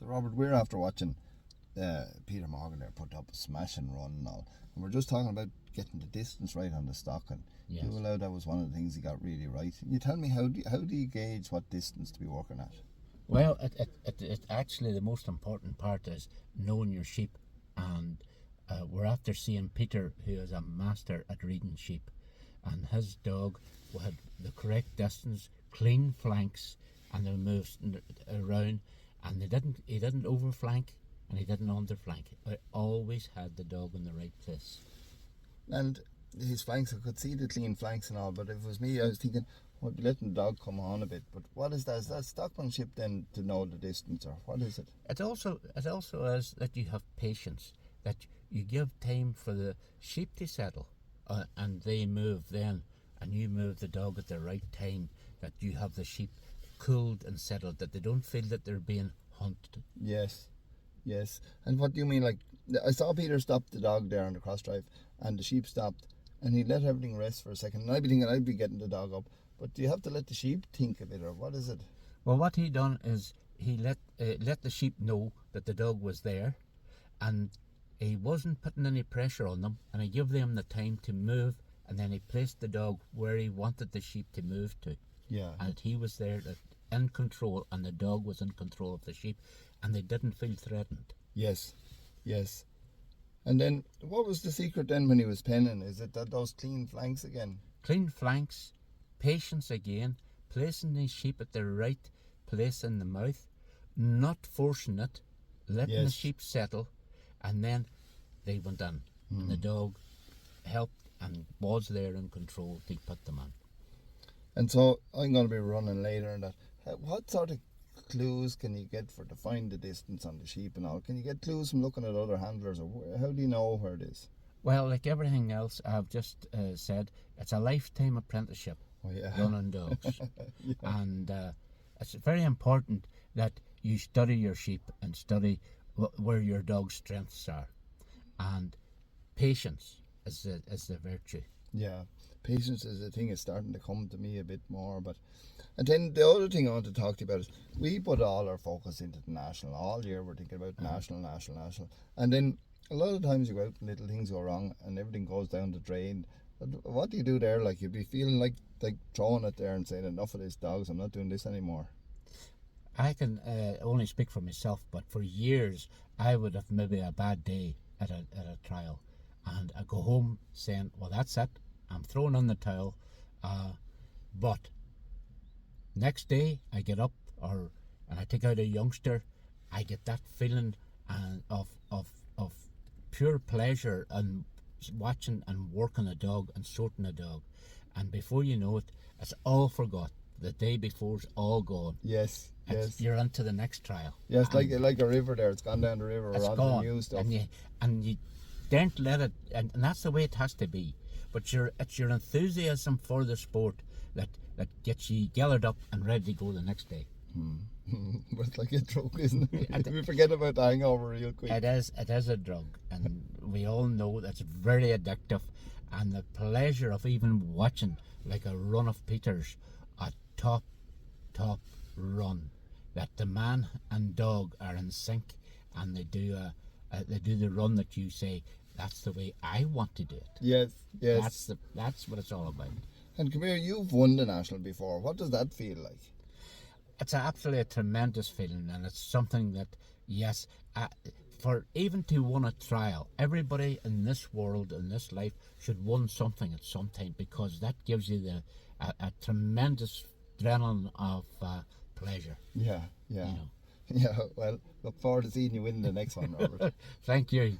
So Robert, we're after watching Peter Morgan there put up a smashing run and all, and we're just talking about getting the distance right on the stock, and Yes. you allowed that was one of the things he got really right. You tell me, how do you gauge what distance to be working at? Well, it actually the most important part is knowing your sheep, and we're after seeing Peter, who is a master at reading sheep, and his dog had the correct distance, clean flanks, and they moved around, and he didn't overflank and he didn't underflank. I always had the dog in the right place. And his flanks, I could see the clean flanks and all, but if it was me, I was thinking, well, be letting the dog come on a bit. But what is that? Is that stockmanship then, to know the distance, or what is it? It also is that you have patience, that you give time for the sheep to settle, and they move then, and you move the dog at the right time, that you have the sheep cooled and settled, that they don't feel that they're being hunted. Yes. And what do you mean? Like, I saw Peter stop the dog there on the cross drive, and the sheep stopped, and he let everything rest for a second. And I'd be thinking I'd be getting the dog up, but do you have to let the sheep think a bit, or what is it? Well, what he done is he let the sheep know that the dog was there, and he wasn't putting any pressure on them, and he gave them the time to move, and then he placed the dog where he wanted the sheep to move to. Yeah. And he was there in control, and the dog was in control of the sheep, and they didn't feel threatened. Yes. And then, what was the secret then when he was penning? Is it that those clean flanks again? Clean flanks, patience again, placing the sheep at the right place in the mouth, not forcing it, letting the sheep settle, and then they went in. And the dog helped and was there in control to put them on. And so I'm going to be running later and that. What sort of clues can you get to find the distance on the sheep and all? Can you get clues from looking at other handlers, or how do you know where it is? Well, like everything else I've just said, it's a lifetime apprenticeship running dogs. And it's very important that you study your sheep and study where your dog's strengths are. And patience is the virtue. Yeah, patience is the thing. It's starting to come to me a bit more. And then the other thing I want to talk to you about is we put all our focus into the national. All year we're thinking about national. And then a lot of times you go out and little things go wrong and everything goes down the drain. But what do you do there? Like, you'd be feeling like throwing it there and saying, enough of this, dogs, I'm not doing this anymore. I can only speak for myself, but for years I would have maybe a bad day at a trial, and I go home saying, well, that's it, I'm throwing in the towel. But next day I get up and I take out a youngster, I get that feeling of pure pleasure and watching and working a dog and sorting a dog, and before you know it, it's all forgot. The day before's all gone. Yes. You're on to the next trial. Yes, like a river there. It's gone down the river. It's or gone. onto the new stuff. And you don't let it, and that's the way it has to be. But it's your enthusiasm for the sport that gets you gathered up and ready to go the next day. But it's like a drug, isn't it? We forget about the hangover real quick. It is a drug, and we all know that's very addictive. And the pleasure of even watching like a run of Peters, a top run, that the man and dog are in sync, and they do the run that you say, that's the way I want to do it. Yes. That's what it's all about. And come here, you've won the national before. What does that feel like? It's absolutely a tremendous feeling, and it's something that, yes, for even to win a trial, everybody in this world, in this life, should win something at some time, because that gives you a tremendous adrenaline of pleasure. Yeah. You know. Yeah, well, look forward to seeing you win the next one, Robert. Thank you.